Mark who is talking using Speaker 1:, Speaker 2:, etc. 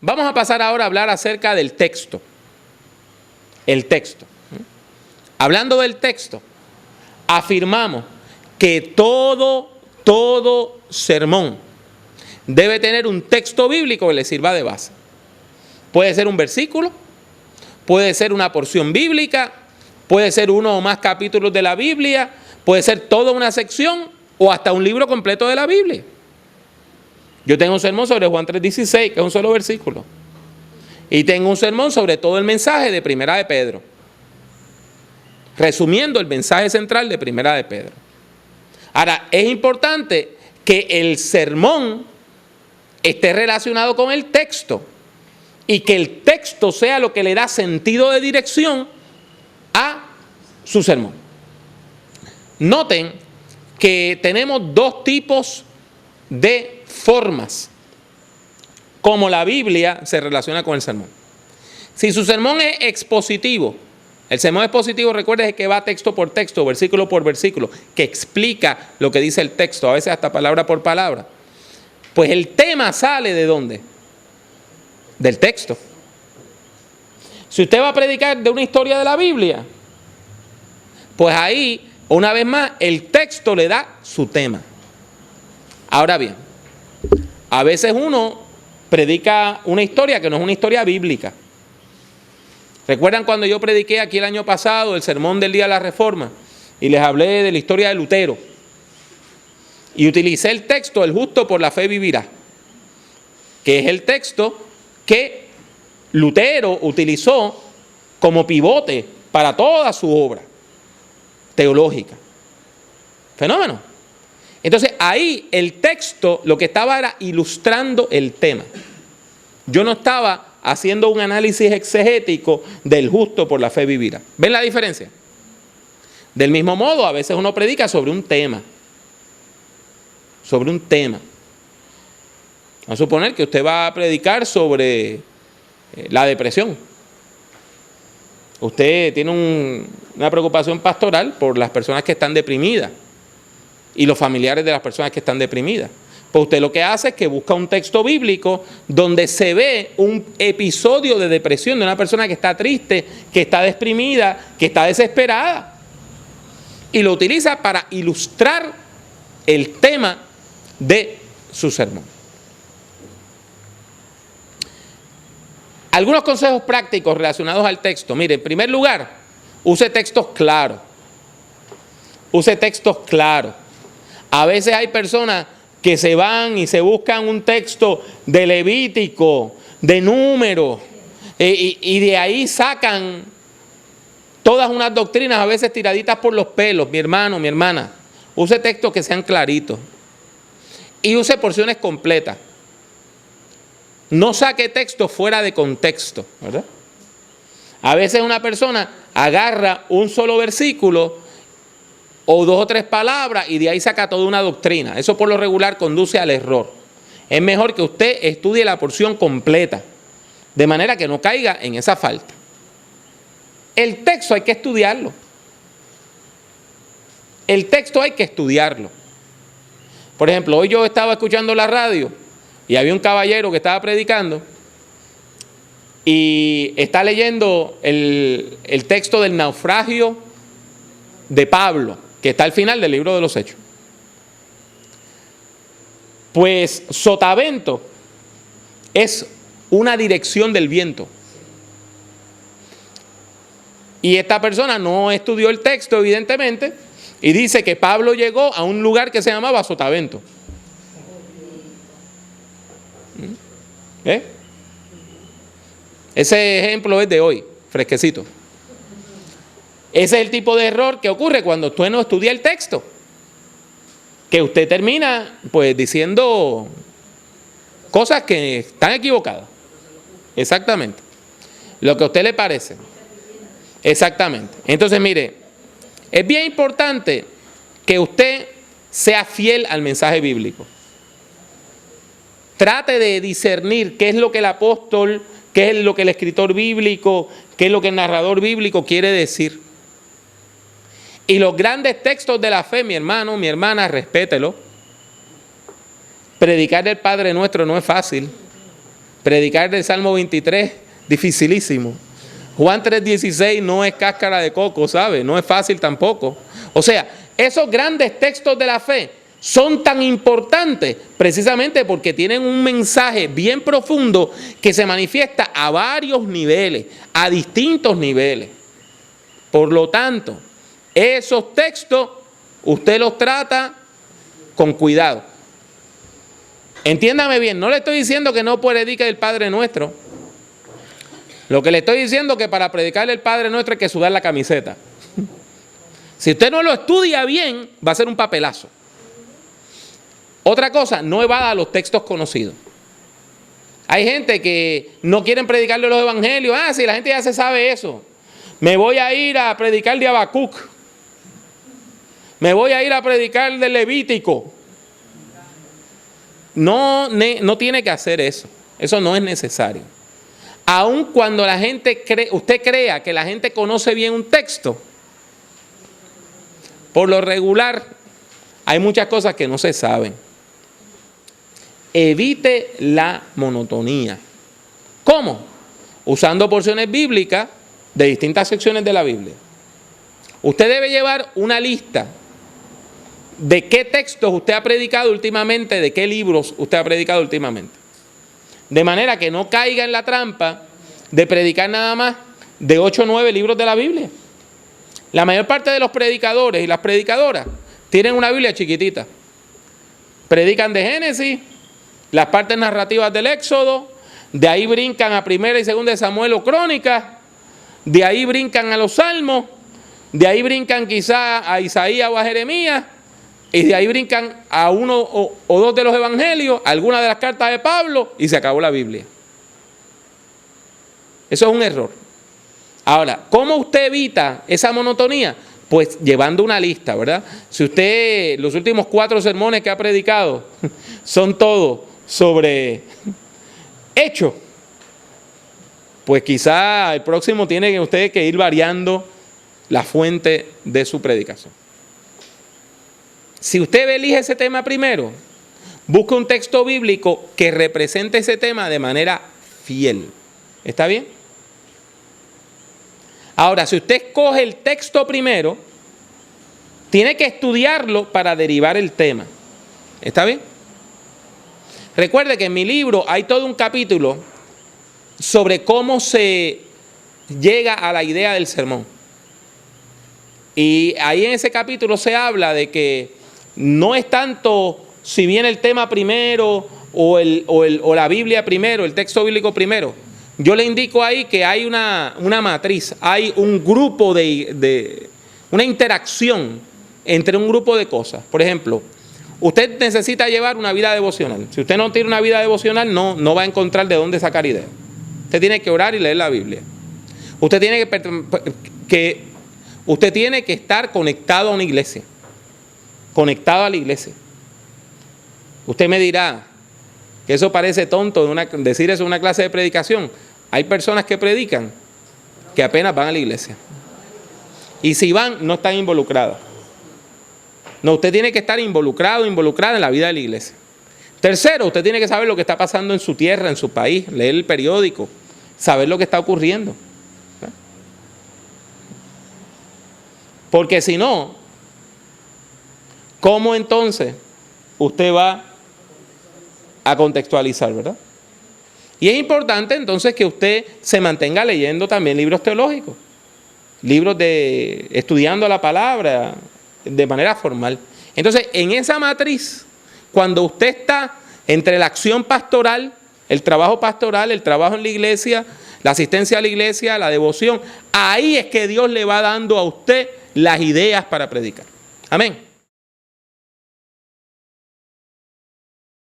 Speaker 1: Vamos a pasar ahora a hablar acerca del texto. El texto. Hablando del texto, afirmamos que todo sermón debe tener un texto bíblico que le sirva de base. Puede ser un versículo, puede ser una porción bíblica, puede ser uno o más capítulos de la Biblia, puede ser toda una sección o hasta un libro completo de la Biblia. Yo tengo un sermón sobre Juan 3:16, que es un solo versículo. Y tengo un sermón sobre todo el mensaje de Primera de Pedro, resumiendo el mensaje central de Primera de Pedro. Ahora, es importante que el sermón esté relacionado con el texto y que el texto sea lo que le da sentido de dirección a su sermón. Noten que tenemos dos tipos de formas como la Biblia se relaciona con el sermón. Si su sermón es expositivo, el sermón expositivo, recuerde que va texto por texto, versículo por versículo, que explica lo que dice el texto, a veces hasta palabra por palabra. Pues el tema sale ¿de dónde? Del texto. Si usted va a predicar de una historia de la Biblia, pues ahí, una vez más, el texto le da su tema. Ahora bien, a veces uno predica una historia que no es una historia bíblica. ¿Recuerdan cuando yo prediqué aquí el año pasado el sermón del Día de la Reforma? Y les hablé de la historia de Lutero. Y utilicé el texto, el justo por la fe vivirá, que es el texto que Lutero utilizó como pivote para toda su obra teológica. Fenómeno. Entonces ahí el texto lo que estaba era ilustrando el tema. Yo no estaba haciendo un análisis exegético del justo por la fe vivirá. ¿Ven la diferencia? Del mismo modo, a veces uno predica sobre un tema. Sobre un tema. Vamos a suponer que usted va a predicar sobre la depresión. Usted tiene una preocupación pastoral por las personas que están deprimidas y los familiares de las personas que están deprimidas. Pues usted lo que hace es que busca un texto bíblico donde se ve un episodio de depresión de una persona que está triste, que está deprimida, que está desesperada. Y lo utiliza para ilustrar el tema de su sermón. Algunos consejos prácticos relacionados al texto. Mire, en primer lugar, use textos claros. Use textos claros. A veces hay personas que se van y se buscan un texto de Levítico, de Números, y de ahí sacan todas unas doctrinas, a veces tiraditas por los pelos. Mi hermano, mi hermana, use textos que sean claritos y use porciones completas. No saque textos fuera de contexto, ¿verdad? A veces una persona agarra un solo versículo o dos o tres palabras y de ahí saca toda una doctrina. Eso por lo regular conduce al error. Es mejor que usted estudie la porción completa, de manera que no caiga en esa falta. El texto hay que estudiarlo. El texto hay que estudiarlo. Por ejemplo, hoy yo estaba escuchando la radio y había un caballero que estaba predicando y está leyendo el texto del naufragio de Pablo, que está al final del libro de los Hechos. Pues sotavento es una dirección del viento. Y esta persona no estudió el texto, evidentemente, y dice que Pablo llegó a un lugar que se llamaba Sotavento. ¿Eh? Ese ejemplo es de hoy, fresquecito. Ese es el tipo de error que ocurre cuando usted no estudia el texto. Que usted termina pues diciendo cosas que están equivocadas. Exactamente. Lo que a usted le parece. Exactamente. Entonces mire, es bien importante que usted sea fiel al mensaje bíblico. Trate de discernir qué es lo que el apóstol, qué es lo que el escritor bíblico, qué es lo que el narrador bíblico quiere decir. Y los grandes textos de la fe, mi hermano, mi hermana, respételo. Predicar el Padre Nuestro no es fácil. Predicar del Salmo 23, dificilísimo. Juan 3:16 no es cáscara de coco, ¿sabe? No es fácil tampoco. O sea, esos grandes textos de la fe son tan importantes precisamente porque tienen un mensaje bien profundo que se manifiesta a varios niveles, a distintos niveles. Por lo tanto, esos textos usted los trata con cuidado. Entiéndame bien, no le estoy diciendo que no predique el Padre Nuestro. Lo que le estoy diciendo es que para predicarle el Padre Nuestro hay que sudar la camiseta. Si usted no lo estudia bien, va a ser un papelazo. Otra cosa, no evada los textos conocidos. Hay gente que no quieren predicarle los evangelios. Ah, sí, la gente ya se sabe eso. Me voy a ir a predicar de Habacuc. Me voy a ir a predicar de Levítico. No tiene que hacer eso. Eso no es necesario. Aun cuando la gente usted crea que la gente conoce bien un texto, por lo regular hay muchas cosas que no se saben. Evite la monotonía. ¿Cómo? Usando porciones bíblicas de distintas secciones de la Biblia. Usted debe llevar una lista de qué textos usted ha predicado últimamente, de qué libros usted ha predicado últimamente. De manera que no caiga en la trampa de predicar nada más de 8 o 9 libros de la Biblia. La mayor parte de los predicadores y las predicadoras tienen una Biblia chiquitita. Predican de Génesis, las partes narrativas del Éxodo, de ahí brincan a 1 y 2 de Samuel o Crónicas, de ahí brincan a los Salmos, de ahí brincan quizá a Isaías o a Jeremías, y de ahí brincan a 1 o 2 de los evangelios, algunas de las cartas de Pablo, y se acabó la Biblia. Eso es un error. Ahora, ¿cómo usted evita esa monotonía? Pues llevando una lista, ¿verdad? Si usted, los últimos 4 sermones que ha predicado son todos sobre hechos, pues quizá el próximo tiene usted que ir variando la fuente de su predicación. Si usted elige ese tema primero, busque un texto bíblico que represente ese tema de manera fiel. ¿Está bien? Ahora, si usted escoge el texto primero, tiene que estudiarlo para derivar el tema. ¿Está bien? Recuerde que en mi libro hay todo un capítulo sobre cómo se llega a la idea del sermón. Y ahí en ese capítulo se habla de que no es tanto si viene el tema primero o la Biblia primero, el texto bíblico primero. Yo le indico ahí que hay una matriz, hay un grupo una interacción entre un grupo de cosas. Por ejemplo, usted necesita llevar una vida devocional. Si usted no tiene una vida devocional, no va a encontrar de dónde sacar ideas. Usted tiene que orar y leer la Biblia. Usted tiene que estar conectado a una iglesia. Conectado a la iglesia. Usted me dirá que eso parece tonto decir eso en una clase de predicación. Hay personas que predican que apenas van a la iglesia. Y si van, no están involucradas. No, usted tiene que estar involucrada en la vida de la iglesia. Tercero, usted tiene que saber lo que está pasando en su tierra, en su país, leer el periódico, saber lo que está ocurriendo. Porque si no, ¿cómo entonces usted va a contextualizar, verdad? Y es importante entonces que usted se mantenga leyendo también libros teológicos, libros estudiando la palabra de manera formal. Entonces, en esa matriz, cuando usted está entre la acción pastoral, el trabajo en la iglesia, la asistencia a la iglesia, la devoción, ahí es que Dios le va dando a usted las ideas para predicar. Amén.